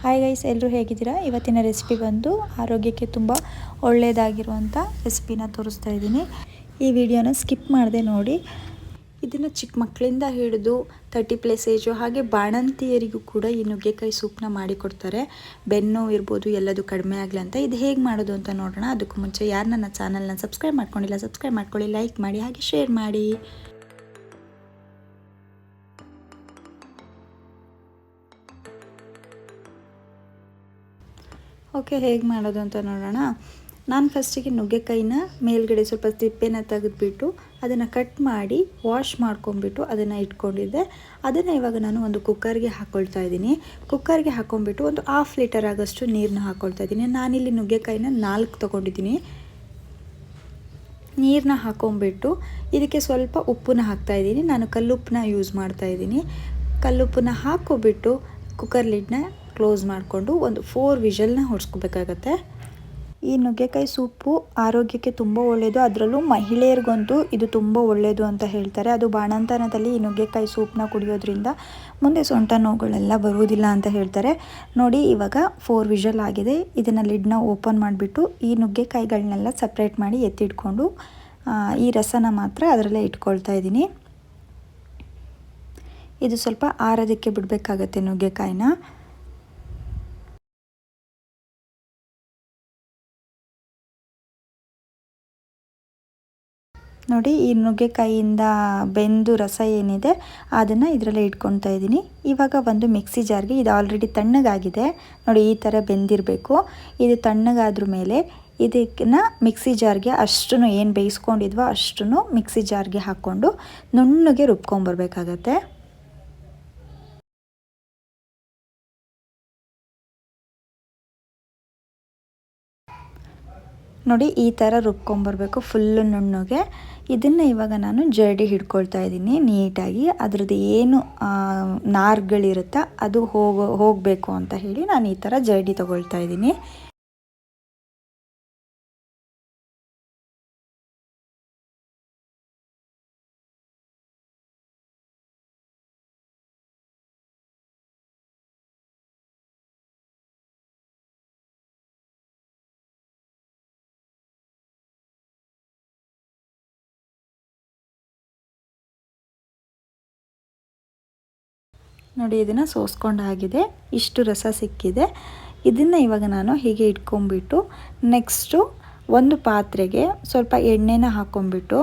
Hi guys, ಎಲ್ಲರೂ ಹೇಗಿದ್ದೀರಾ? ಇವತ್ತಿನ ರೆಸಿಪಿ ಬಂದು ಆರೋಗ್ಯಕ್ಕೆ ತುಂಬ ಒಳ್ಳೆಯದಾಗಿರುವಂಥ ರೆಸಿಪಿನ ತೋರಿಸ್ತಾ ಇದ್ದೀನಿ. ಈ ವಿಡಿಯೋನ ಸ್ಕಿಪ್ ಮಾಡದೆ ನೋಡಿ. ಇದನ್ನು ಚಿಕ್ಕ ಮಕ್ಕಳಿಂದ ಹಿಡಿದು 30+ ಏಜು ಹಾಗೆ ಬಾಣಂತಿಯರಿಗೂ ಕೂಡ ಈ ನುಗ್ಗೆಕಾಯಿ ಸೂಪ್ನ ಮಾಡಿಕೊಡ್ತಾರೆ. ಬೆನ್ನೋವು ಇರ್ಬೋದು, ಎಲ್ಲದು ಕಡಿಮೆ ಆಗಲಿ ಅಂತ. ಇದು ಹೇಗೆ ಮಾಡೋದು ಅಂತ ನೋಡೋಣ. ಅದಕ್ಕೂ ಮುಂಚೆ ಯಾರು ನನ್ನ ಚಾನಲ್ನ ಸಬ್ಸ್ಕ್ರೈಬ್ ಮಾಡ್ಕೊಂಡಿಲ್ಲ, ಸಬ್ಸ್ಕ್ರೈಬ್ ಮಾಡ್ಕೊಳ್ಳಿ, ಲೈಕ್ ಮಾಡಿ ಹಾಗೆ ಶೇರ್ ಮಾಡಿ. ಓಕೆ, ಹೇಗೆ ಮಾಡೋದು ಅಂತ ನೋಡೋಣ. ನಾನು ಫಸ್ಟಿಗೆ ನುಗ್ಗೆಕಾಯಿನ ಮೇಲ್ಗಡೆ ಸ್ವಲ್ಪ ತಿಪ್ಪೆನ ತೆಗೆದುಬಿಟ್ಟು ಅದನ್ನು ಕಟ್ ಮಾಡಿ ವಾಶ್ ಮಾಡ್ಕೊಂಬಿಟ್ಟು ಅದನ್ನು ಇಟ್ಕೊಂಡಿದ್ದೆ. ಅದನ್ನು ಇವಾಗ ನಾನು ಒಂದು ಕುಕ್ಕರ್ಗೆ ಹಾಕ್ಕೊಳ್ತಾ ಇದ್ದೀನಿ. ಕುಕ್ಕರ್ಗೆ ಹಾಕ್ಕೊಂಬಿಟ್ಟು ಒಂದು 1/2 ಲೀಟರ್ ಆಗೋಷ್ಟು ನೀರನ್ನ ಹಾಕ್ಕೊಳ್ತಾ ಇದ್ದೀನಿ. ನಾನಿಲ್ಲಿ ನುಗ್ಗೆಕಾಯಿನ 4 ತೊಗೊಂಡಿದ್ದೀನಿ. ನೀರನ್ನ ಹಾಕ್ಕೊಂಬಿಟ್ಟು ಇದಕ್ಕೆ ಸ್ವಲ್ಪ ಉಪ್ಪನ್ನ ಹಾಕ್ತಾಯಿದ್ದೀನಿ. ನಾನು ಕಲ್ಲುಪ್ಪನ್ನ ಯೂಸ್ ಮಾಡ್ತಾಯಿದ್ದೀನಿ. ಕಲ್ಲುಪ್ಪನ್ನ ಹಾಕ್ಕೊಬಿಟ್ಟು ಕುಕ್ಕರ್ ಲಿಡ್ನ ಕ್ಲೋಸ್ ಮಾಡಿಕೊಂಡು ಒಂದು 4 ವಿಷಲ್ನ ಹೊಡ್ಸ್ಕೋಬೇಕಾಗತ್ತೆ. ಈ ನುಗ್ಗೆಕಾಯಿ ಸೂಪು ಆರೋಗ್ಯಕ್ಕೆ ತುಂಬ ಒಳ್ಳೆಯದು. ಅದರಲ್ಲೂ ಮಹಿಳೆಯರಿಗಂತೂ ಇದು ತುಂಬ ಒಳ್ಳೆಯದು ಅಂತ ಹೇಳ್ತಾರೆ. ಅದು ಬಾಣಂತನದಲ್ಲಿ ಈ ನುಗ್ಗೆಕಾಯಿ ಸೂಪನ್ನ ಕುಡಿಯೋದ್ರಿಂದ ಮುಂದೆ ಸೊಂಟ ನೋವುಗಳೆಲ್ಲ ಬರುವುದಿಲ್ಲ ಅಂತ ಹೇಳ್ತಾರೆ. ನೋಡಿ, ಇವಾಗ 4 ವಿಷಲ್ ಆಗಿದೆ. ಇದನ್ನು ಲಿಡ್ನ ಓಪನ್ ಮಾಡಿಬಿಟ್ಟು ಈ ನುಗ್ಗೆಕಾಯಿಗಳನ್ನೆಲ್ಲ ಸಪ್ರೇಟ್ ಮಾಡಿ ಎತ್ತಿಟ್ಕೊಂಡು ಈ ರಸನ ಮಾತ್ರ ಅದರಲ್ಲೇ ಇಟ್ಕೊಳ್ತಾ ಇದ್ದೀನಿ. ಇದು ಸ್ವಲ್ಪ ಆರೋದಕ್ಕೆ ಬಿಡಬೇಕಾಗತ್ತೆ ನುಗ್ಗೆಕಾಯಿನ. ನೋಡಿ, ಈ ನುಗ್ಗೆಕಾಯಿಯಿಂದ ಬೆಂದು ರಸ ಏನಿದೆ ಅದನ್ನು ಇದರಲ್ಲೇ ಇಟ್ಕೊಳ್ತಾ ಇದ್ದೀನಿ. ಇವಾಗ ಒಂದು ಮಿಕ್ಸಿ ಜಾರ್ಗೆ, ಇದು ಆಲ್ರೆಡಿ ತಣ್ಣಗಾಗಿದೆ ನೋಡಿ, ಈ ಥರ ಬೆಂದಿರಬೇಕು. ಇದು ತಣ್ಣಗಾದ್ರ ಮೇಲೆ ಇದನ್ನು ಮಿಕ್ಸಿ ಜಾರ್ಗೆ ಅಷ್ಟು ಏನು ಬೇಯಿಸ್ಕೊಂಡಿದ್ವೋ ಅಷ್ಟು ಮಿಕ್ಸಿ ಜಾರ್ಗೆ ಹಾಕ್ಕೊಂಡು ನುಣ್ಣಗೆ ರುಬ್ಕೊಂಬರ್ಬೇಕಾಗತ್ತೆ. ನೋಡಿ, ಈ ಥರ ರುಬ್ಕೊಂಬರ್ಬೇಕು ಫುಲ್ಲು ನುಣ್ಣಗೆ. ಇದನ್ನು ಇವಾಗ ನಾನು ಜರಡಿ ಹಿಡ್ಕೊಳ್ತಾ ಇದ್ದೀನಿ ನೀಟಾಗಿ. ಅದರದ್ದು ಏನು ನಾರುಗಳಿರುತ್ತಾ ಅದು ಹೋಗಬೇಕು ಅಂತ ಹೇಳಿ ನಾನು ಈ ಥರ ಜರಡಿ ತೊಗೊಳ್ತಾ ಇದ್ದೀನಿ. ನೋಡಿ, ಇದನ್ನು ಸೋಸ್ಕೊಂಡಾಗಿದೆ, ಇಷ್ಟು ರಸ ಸಿಕ್ಕಿದೆ. ಇದನ್ನು ಇವಾಗ ನಾನು ಹೀಗೆ ಇಟ್ಕೊಂಡ್ಬಿಟ್ಟು ನೆಕ್ಸ್ಟು ಒಂದು ಪಾತ್ರೆಗೆ ಸ್ವಲ್ಪ ಎಣ್ಣೆನ ಹಾಕ್ಕೊಂಬಿಟ್ಟು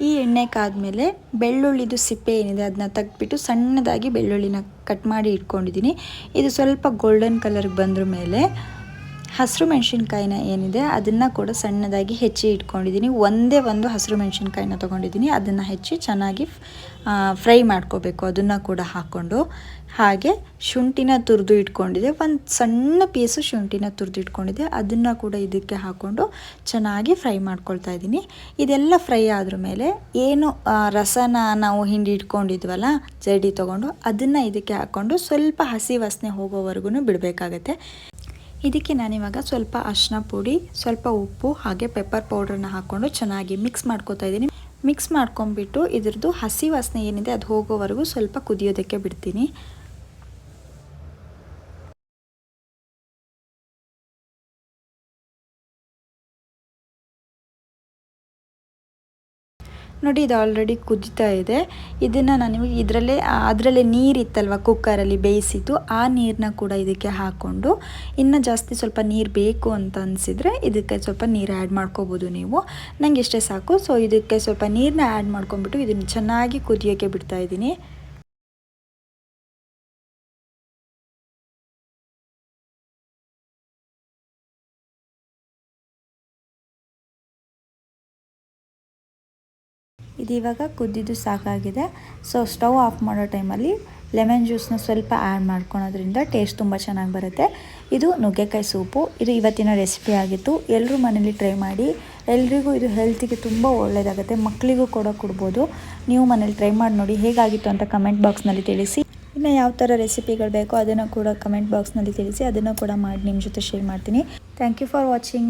ಈ ಎಣ್ಣೆ ಕಾದ್ಮೇಲೆ ಬೆಳ್ಳುಳ್ಳಿದು ಸಿಪ್ಪೆ ಏನಿದೆ ಅದನ್ನ ತೆಗೆದ್ಬಿಟ್ಟು ಸಣ್ಣದಾಗಿ ಬೆಳ್ಳುಳ್ಳಿನ ಕಟ್ ಮಾಡಿ ಇಟ್ಕೊಂಡಿದ್ದೀನಿ. ಇದು ಸ್ವಲ್ಪ ಗೋಲ್ಡನ್ ಕಲರ್ಗೆ ಬಂದ್ರ ಮೇಲೆ ಹಸಿರು ಮೆಣಸಿನ್ಕಾಯಿನ ಏನಿದೆ ಅದನ್ನು ಕೂಡ ಸಣ್ಣದಾಗಿ ಹೆಚ್ಚಿ ಇಟ್ಕೊಂಡಿದ್ದೀನಿ. ಒಂದೇ ಒಂದು ಹಸಿರು ಮೆಣಸಿನ್ಕಾಯಿನ ತೊಗೊಂಡಿದ್ದೀನಿ. ಅದನ್ನು ಹೆಚ್ಚಿ ಚೆನ್ನಾಗಿ ಫ್ರೈ ಮಾಡ್ಕೋಬೇಕು. ಅದನ್ನು ಕೂಡ ಹಾಕ್ಕೊಂಡು ಹಾಗೆ ಶುಂಠಿನ ತುರಿದು ಇಟ್ಕೊಂಡಿದ್ದೆ, ಒಂದು ಸಣ್ಣ ಪೀಸು ಶುಂಠಿನ ತುರಿದು ಇಟ್ಕೊಂಡಿದ್ದೆ. ಅದನ್ನು ಕೂಡ ಇದಕ್ಕೆ ಹಾಕ್ಕೊಂಡು ಚೆನ್ನಾಗಿ ಫ್ರೈ ಮಾಡ್ಕೊಳ್ತಾ ಇದ್ದೀನಿ. ಇದೆಲ್ಲ ಫ್ರೈ ಆದ್ರ ಮೇಲೆ ಏನು ರಸನ ನಾವು ಹಿಂಡಿ ಇಟ್ಕೊಂಡಿದ್ವಲ್ಲ ಜರಡಿ ತೊಗೊಂಡು ಅದನ್ನು ಇದಕ್ಕೆ ಹಾಕ್ಕೊಂಡು ಸ್ವಲ್ಪ ಹಸಿ ವಾಸನೆ ಹೋಗೋವರೆಗೂ ಬಿಡಬೇಕಾಗತ್ತೆ. ಇದಕ್ಕೆ ನಾನಿವಾಗ ಸ್ವಲ್ಪ ಅರಿಶಿನ ಪುಡಿ, ಸ್ವಲ್ಪ ಉಪ್ಪು ಹಾಗೆ ಪೆಪ್ಪರ್ ಪೌಡ್ರನ್ನ ಹಾಕ್ಕೊಂಡು ಚೆನ್ನಾಗಿ ಮಿಕ್ಸ್ ಮಾಡ್ಕೊತಾ ಇದ್ದೀನಿ. ಮಿಕ್ಸ್ ಮಾಡ್ಕೊಂಬಿಟ್ಟು ಇದ್ರದ್ದು ಹಸಿ ವಾಸನೆ ಏನಿದೆ ಅದು ಹೋಗೋವರೆಗೂ ಸ್ವಲ್ಪ ಕುದಿಯೋದಕ್ಕೆ ಬಿಡ್ತೀನಿ. ನೋಡಿ, ಇದು ಆಲ್ರೆಡಿ ಕುದೀತಾ ಇದೆ. ಇದನ್ನು ನಾನು ಅದರಲ್ಲೇ ನೀರಿತ್ತಲ್ವ ಕುಕ್ಕರಲ್ಲಿ ಬೇಯಿಸಿದ್ದು, ಆ ನೀರನ್ನ ಕೂಡ ಇದಕ್ಕೆ ಹಾಕ್ಕೊಂಡು ಇನ್ನೂ ಜಾಸ್ತಿ ಸ್ವಲ್ಪ ನೀರು ಬೇಕು ಅಂತ ಅನಿಸಿದರೆ ಇದಕ್ಕೆ ಸ್ವಲ್ಪ ನೀರು ಆ್ಯಡ್ ಮಾಡ್ಕೋಬೋದು ನೀವು. ನನಗೆ ಇಷ್ಟೇ ಸಾಕು. ಸೊ ಇದಕ್ಕೆ ಸ್ವಲ್ಪ ನೀರನ್ನ ಆ್ಯಡ್ ಮಾಡ್ಕೊಂಬಿಟ್ಟು ಇದನ್ನು ಚೆನ್ನಾಗಿ ಕುದಿಯೋಕ್ಕೆ ಬಿಡ್ತಾಯಿದ್ದೀನಿ. ಇದು ಇವಾಗ ಕುದ್ದಿದ್ದು ಸಾಕಾಗಿದೆ. ಸೊ ಸ್ಟವ್ ಆಫ್ ಮಾಡೋ ಟೈಮಲ್ಲಿ ಲೆಮನ್ ಜ್ಯೂಸನ್ನ ಸ್ವಲ್ಪ ಆ್ಯಡ್ ಮಾಡ್ಕೊಳೋದ್ರಿಂದ ಟೇಸ್ಟ್ ತುಂಬ ಚೆನ್ನಾಗಿ ಬರುತ್ತೆ. ಇದು ನುಗ್ಗೆಕಾಯಿ ಸೂಪು. ಇದು ಇವತ್ತಿನ ರೆಸಿಪಿ ಆಗಿತ್ತು. ಎಲ್ಲರೂ ಮನೇಲಿ ಟ್ರೈ ಮಾಡಿ. ಎಲ್ರಿಗೂ ಇದು ಹೆಲ್ತಿಗೆ ತುಂಬ ಒಳ್ಳೆಯದಾಗುತ್ತೆ. ಮಕ್ಕಳಿಗೂ ಕೂಡ ಕೊಡ್ಬೋದು. ನೀವು ಮನೇಲಿ ಟ್ರೈ ಮಾಡಿ ನೋಡಿ, ಹೇಗಾಗಿತ್ತು ಅಂತ ಕಮೆಂಟ್ ಬಾಕ್ಸ್ನಲ್ಲಿ ತಿಳಿಸಿ. ಇನ್ನು ಯಾವ ಥರ ರೆಸಿಪಿಗಳು ಬೇಕೋ ಅದನ್ನು ಕೂಡ ಕಮೆಂಟ್ ಬಾಕ್ಸ್ನಲ್ಲಿ ತಿಳಿಸಿ. ಅದನ್ನು ಕೂಡ ಮಾಡಿ ನಿಮ್ಮ ಜೊತೆ ಶೇರ್ ಮಾಡ್ತೀನಿ. Thank you for watching.